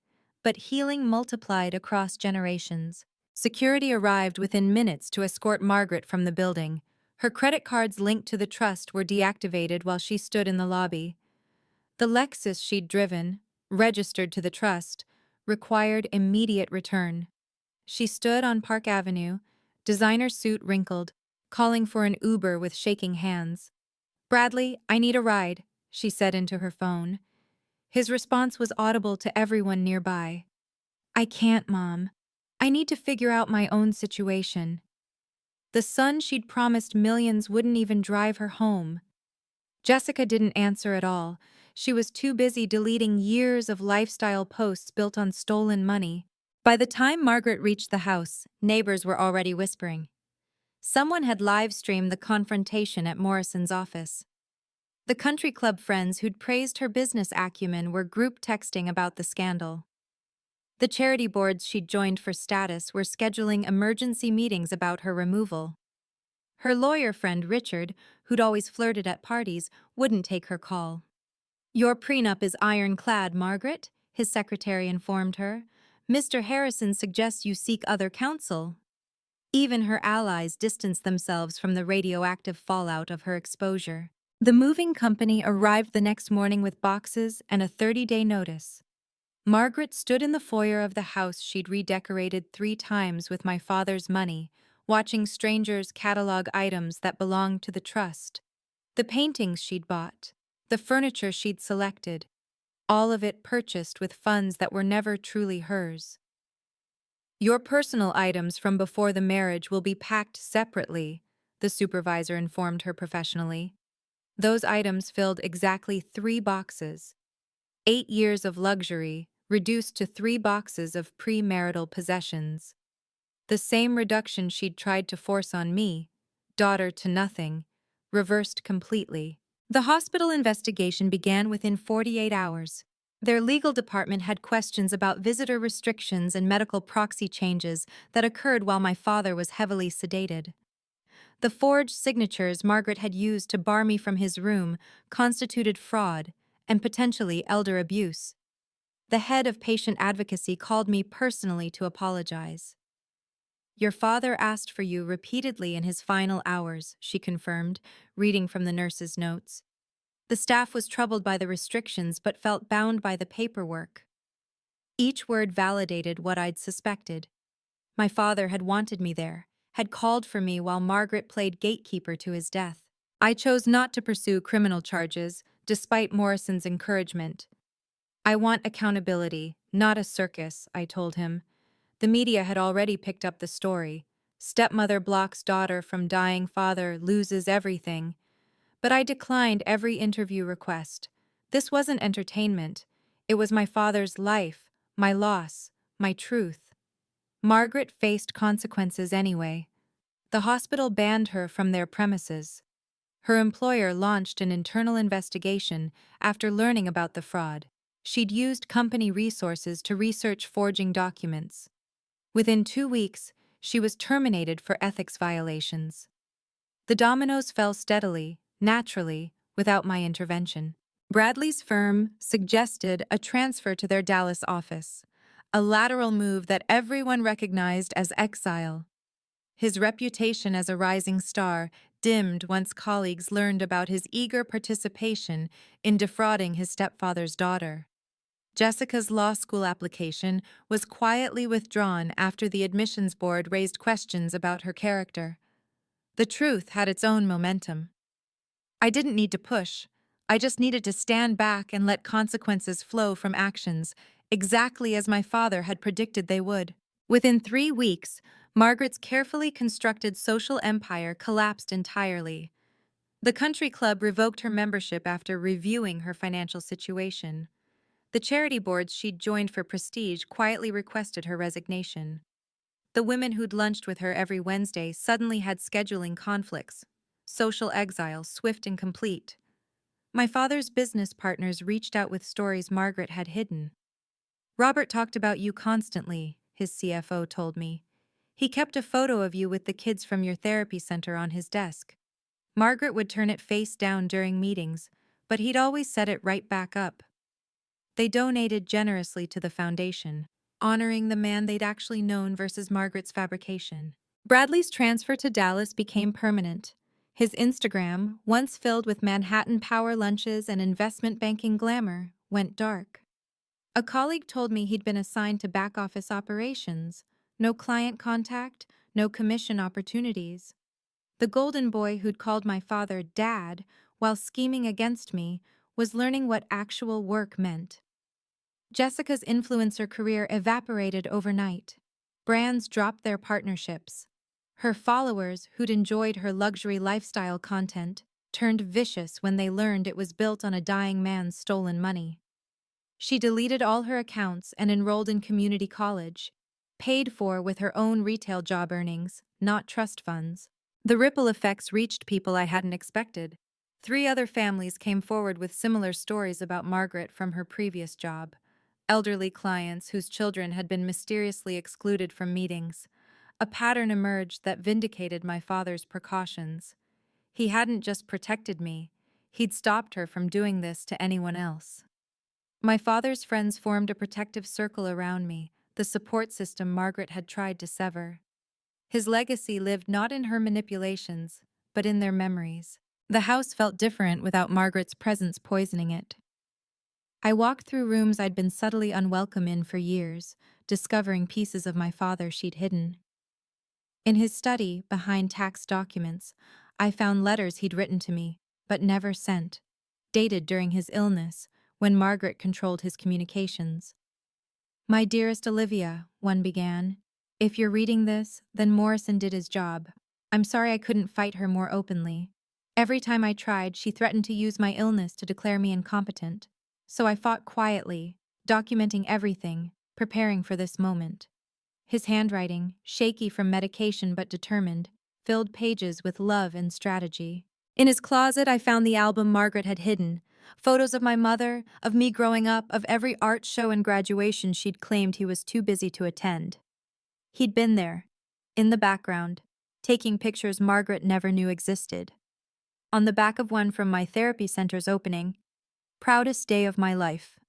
but healing multiplied across generations. Security arrived within minutes to escort Margaret from the building. Her credit cards linked to the trust were deactivated while she stood in the lobby. The Lexus she'd driven, registered to the trust, required immediate return. She stood on Park Avenue, designer suit wrinkled, calling for an Uber with shaking hands. Bradley, I need a ride, she said into her phone. His response was audible to everyone nearby. I can't, Mom. I need to figure out my own situation. The son she'd promised millions wouldn't even drive her home. Jessica didn't answer at all. She was too busy deleting years of lifestyle posts built on stolen money. By the time Margaret reached the house, neighbors were already whispering. Someone had live-streamed the confrontation at Morrison's office. The country club friends who'd praised her business acumen were group texting about the scandal. The charity boards she'd joined for status were scheduling emergency meetings about her removal. Her lawyer friend Richard, who'd always flirted at parties, wouldn't take her call. Your prenup is ironclad, Margaret, his secretary informed her. Mr. Harrison suggests you seek other counsel. Even her allies distanced themselves from the radioactive fallout of her exposure. The moving company arrived the next morning with boxes and a 30-day notice. Margaret stood in the foyer of the house she'd redecorated 3 times with my father's money, watching strangers catalog items that belonged to the trust. The paintings she'd bought, the furniture she'd selected, all of it purchased with funds that were never truly hers. Your personal items from before the marriage will be packed separately, the supervisor informed her professionally. Those items filled exactly 3 boxes. 8 years of luxury reduced to 3 boxes of premarital possessions. The same reduction she'd tried to force on me, daughter to nothing, reversed completely. The hospital investigation began within 48 hours. Their legal department had questions about visitor restrictions and medical proxy changes that occurred while my father was heavily sedated. The forged signatures Margaret had used to bar me from his room constituted fraud and potentially elder abuse. The head of patient advocacy called me personally to apologize. Your father asked for you repeatedly in his final hours, she confirmed, reading from the nurse's notes. The staff was troubled by the restrictions but felt bound by the paperwork. Each word validated what I'd suspected. My father had wanted me there, had called for me while Margaret played gatekeeper to his death. I chose not to pursue criminal charges, despite Morrison's encouragement. I want accountability, not a circus, I told him. The media had already picked up the story. Stepmother blocks daughter from dying father, loses everything. But I declined every interview request. This wasn't entertainment. It was my father's life, my loss, my truth. Margaret faced consequences anyway. The hospital banned her from their premises. Her employer launched an internal investigation after learning about the fraud. She'd used company resources to research forging documents. Within 2 weeks, she was terminated for ethics violations. The dominoes fell steadily, naturally, without my intervention. Bradley's firm suggested a transfer to their Dallas office, a lateral move that everyone recognized as exile. His reputation as a rising star dimmed once colleagues learned about his eager participation in defrauding his stepfather's daughter. Jessica's law school application was quietly withdrawn after the admissions board raised questions about her character. The truth had its own momentum. I didn't need to push. I just needed to stand back and let consequences flow from actions, exactly as my father had predicted they would. Within 3 weeks, Margaret's carefully constructed social empire collapsed entirely. The country club revoked her membership after reviewing her financial situation. The charity boards she'd joined for prestige quietly requested her resignation. The women who'd lunched with her every Wednesday suddenly had scheduling conflicts. Social exile, swift and complete. My father's business partners reached out with stories Margaret had hidden. Robert talked about you constantly, his CFO told me. He kept a photo of you with the kids from your therapy center on his desk. Margaret would turn it face down during meetings, but he'd always set it right back up. They donated generously to the foundation, honoring the man they'd actually known versus Margaret's fabrication. Bradley's transfer to Dallas became permanent. His Instagram, once filled with Manhattan power lunches and investment banking glamour, went dark. A colleague told me he'd been assigned to back-office operations. No client contact, no commission opportunities. The golden boy who'd called my father Dad while scheming against me was learning what actual work meant. Jessica's influencer career evaporated overnight. Brands dropped their partnerships. Her followers, who'd enjoyed her luxury lifestyle content, turned vicious when they learned it was built on a dying man's stolen money. She deleted all her accounts and enrolled in community college, paid for with her own retail job earnings, not trust funds. The ripple effects reached people I hadn't expected. 3 other families came forward with similar stories about Margaret from her previous job. Elderly clients whose children had been mysteriously excluded from meetings. A pattern emerged that vindicated my father's precautions. He hadn't just protected me, he'd stopped her from doing this to anyone else. My father's friends formed a protective circle around me, the support system Margaret had tried to sever. His legacy lived not in her manipulations, but in their memories. The house felt different without Margaret's presence poisoning it. I walked through rooms I'd been subtly unwelcome in for years, discovering pieces of my father she'd hidden. In his study, behind tax documents, I found letters he'd written to me, but never sent, dated during his illness, when Margaret controlled his communications. My dearest Olivia, one began, if you're reading this, then Morrison did his job. I'm sorry I couldn't fight her more openly. Every time I tried, she threatened to use my illness to declare me incompetent. So I fought quietly, documenting everything, preparing for this moment. His handwriting, shaky from medication but determined, filled pages with love and strategy. In his closet, I found the album Margaret had hidden, photos of my mother, of me growing up, of every art show and graduation she'd claimed he was too busy to attend. He'd been there, in the background, taking pictures Margaret never knew existed. On the back of one from my therapy center's opening, proudest day of my life.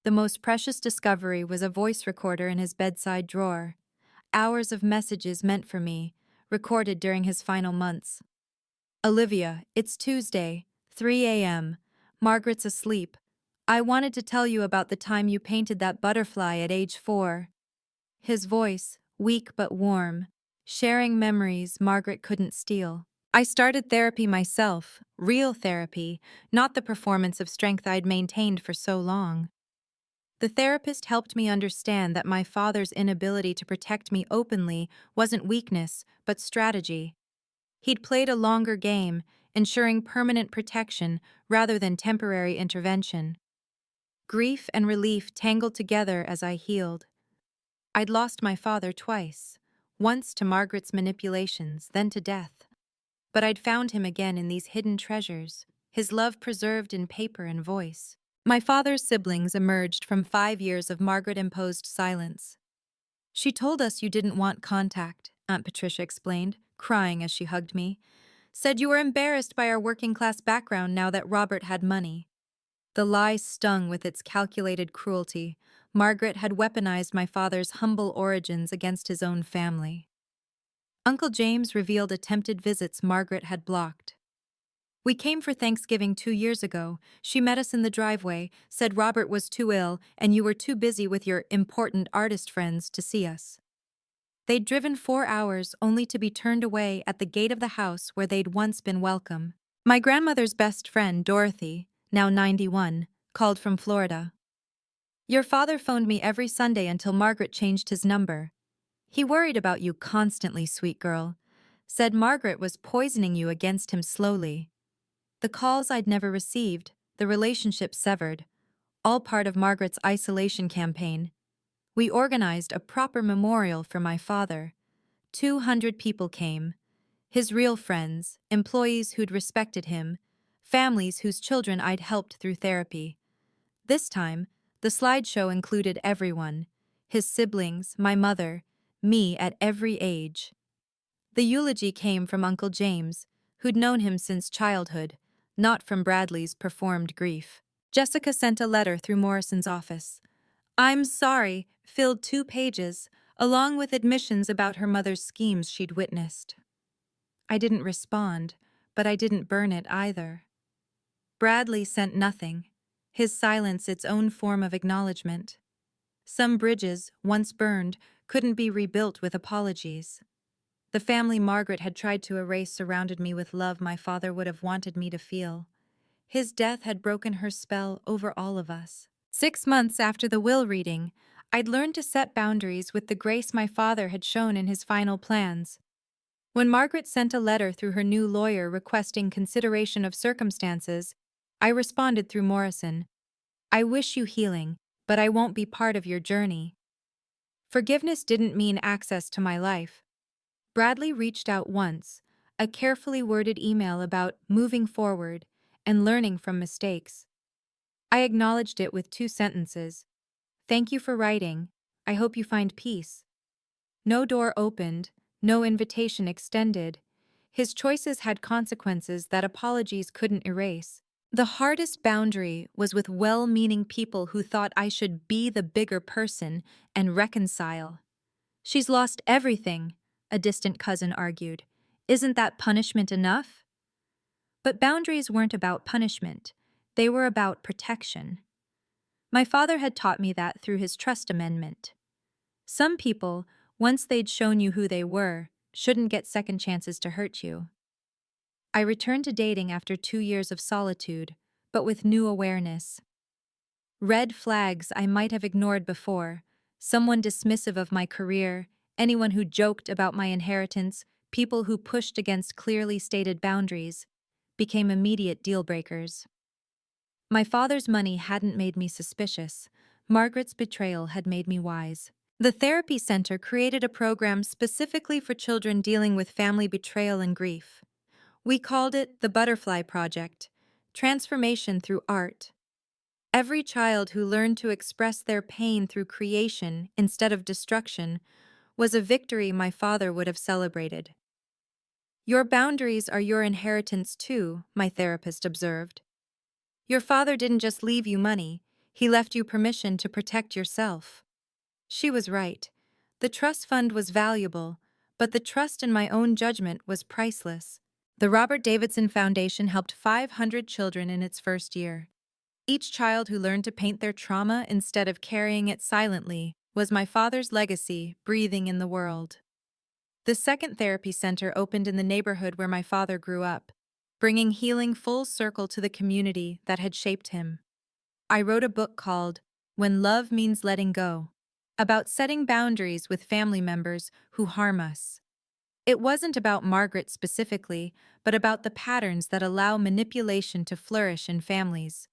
The most precious discovery was a voice recorder in his bedside drawer. Hours of messages meant for me, recorded during his final months. Olivia, it's Tuesday, 3 a.m. Margaret's asleep. I wanted to tell you about the time you painted that butterfly at age 4. His voice, weak but warm, sharing memories Margaret couldn't steal. I started therapy myself, real therapy, not the performance of strength I'd maintained for so long. The therapist helped me understand that my father's inability to protect me openly wasn't weakness, but strategy. He'd played a longer game, ensuring permanent protection rather than temporary intervention. Grief and relief tangled together as I healed. I'd lost my father twice, once to Margaret's manipulations, then to death. But I'd found him again in these hidden treasures, his love preserved in paper and voice. My father's siblings emerged from 5 years of Margaret-imposed silence. She told us you didn't want contact, Aunt Patricia explained, crying as she hugged me. Said you were embarrassed by our working-class background now that Robert had money. The lie stung with its calculated cruelty. Margaret had weaponized my father's humble origins against his own family. Uncle James revealed attempted visits Margaret had blocked. We came for Thanksgiving 2 years ago. She met us in the driveway, said Robert was too ill and you were too busy with your important artist friends to see us. They'd driven 4 hours only to be turned away at the gate of the house where they'd once been welcome. My grandmother's best friend, Dorothy, now 91, called from Florida. Your father phoned me every Sunday until Margaret changed his number. He worried about you constantly, sweet girl. Said Margaret was poisoning you against him slowly. The calls I'd never received, the relationship severed, all part of Margaret's isolation campaign. We organized a proper memorial for my father. 200 people came. His real friends, employees who'd respected him, families whose children I'd helped through therapy. This time, the slideshow included everyone, his siblings, my mother, me at every age. The eulogy came from Uncle James, who'd known him since childhood, not from Bradley's performed grief. Jessica sent a letter through Morrison's office. I'm sorry, filled 2 pages, along with admissions about her mother's schemes she'd witnessed. I didn't respond, but I didn't burn it either. Bradley sent nothing, his silence its own form of acknowledgement. Some bridges, once burned, couldn't be rebuilt with apologies. The family Margaret had tried to erase surrounded me with love my father would have wanted me to feel. His death had broken her spell over all of us. 6 months after the will reading, I'd learned to set boundaries with the grace my father had shown in his final plans. When Margaret sent a letter through her new lawyer requesting consideration of circumstances, I responded through Morrison. I wish you healing, but I won't be part of your journey. Forgiveness didn't mean access to my life. Bradley reached out once, a carefully worded email about moving forward and learning from mistakes. I acknowledged it with 2 sentences. Thank you for writing. I hope you find peace. No door opened, no invitation extended. His choices had consequences that apologies couldn't erase. The hardest boundary was with well-meaning people who thought I should be the bigger person and reconcile. She's lost everything, a distant cousin argued. Isn't that punishment enough? But boundaries weren't about punishment. They were about protection. My father had taught me that through his trust amendment. Some people, once they'd shown you who they were, shouldn't get second chances to hurt you. I returned to dating after 2 years of solitude, but with new awareness. Red flags I might have ignored before, someone dismissive of my career, anyone who joked about my inheritance, people who pushed against clearly stated boundaries, became immediate deal breakers. My father's money hadn't made me suspicious. Margaret's betrayal had made me wise. The therapy center created a program specifically for children dealing with family betrayal and grief. We called it the Butterfly Project, transformation through art. Every child who learned to express their pain through creation instead of destruction was a victory my father would have celebrated. Your boundaries are your inheritance too, my therapist observed. Your father didn't just leave you money, He left you permission to protect yourself. She was right. The trust fund was valuable, but the trust in my own judgment was priceless. The Robert Davidson Foundation helped 500 children in its first year. Each child who learned to paint their trauma instead of carrying it silently was my father's legacy breathing in the world. The second therapy center opened in the neighborhood where my father grew up, bringing healing full circle to the community that had shaped him. I wrote a book called When Love Means Letting Go, about setting boundaries with family members who harm us. It wasn't about Margaret specifically, but about the patterns that allow manipulation to flourish in families.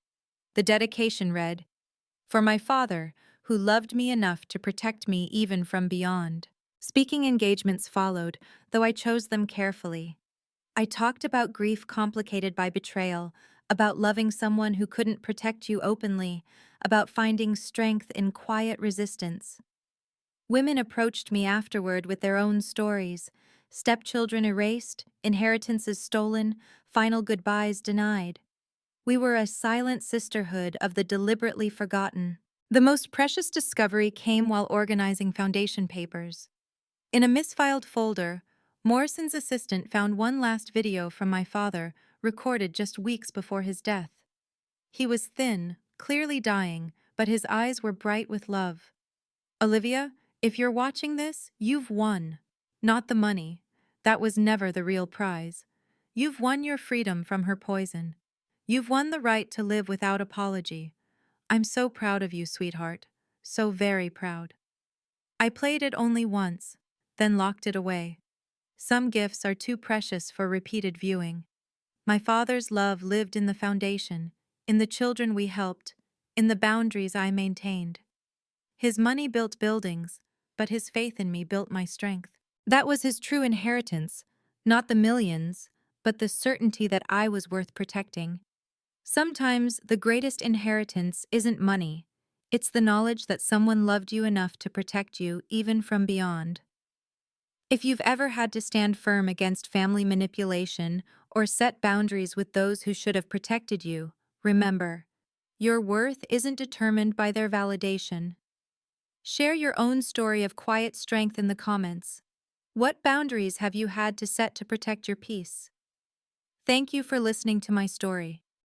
The dedication read, "For my father, who loved me enough to protect me even from beyond." Speaking engagements followed, though I chose them carefully. I talked about grief complicated by betrayal, about loving someone who couldn't protect you openly, about finding strength in quiet resistance. Women approached me afterward with their own stories: stepchildren erased, inheritances stolen, final goodbyes denied. We were a silent sisterhood of the deliberately forgotten. The most precious discovery came while organizing foundation papers. In a misfiled folder, Morrison's assistant found one last video from my father, recorded just weeks before his death. He was thin, clearly dying, but his eyes were bright with love. "Olivia, if you're watching this, you've won. Not the money. That was never the real prize. You've won your freedom from her poison. You've won the right to live without apology. I'm so proud of you, sweetheart. So very proud." I played it only once, then locked it away. Some gifts are too precious for repeated viewing. My father's love lived in the foundation, in the children we helped, in the boundaries I maintained. His money built buildings, but his faith in me built my strength. That was his true inheritance, not the millions, but the certainty that I was worth protecting. Sometimes the greatest inheritance isn't money. It's the knowledge that someone loved you enough to protect you even from beyond. If you've ever had to stand firm against family manipulation or set boundaries with those who should have protected you, remember, your worth isn't determined by their validation. Share your own story of quiet strength in the comments. What boundaries have you had to set to protect your peace? Thank you for listening to my story.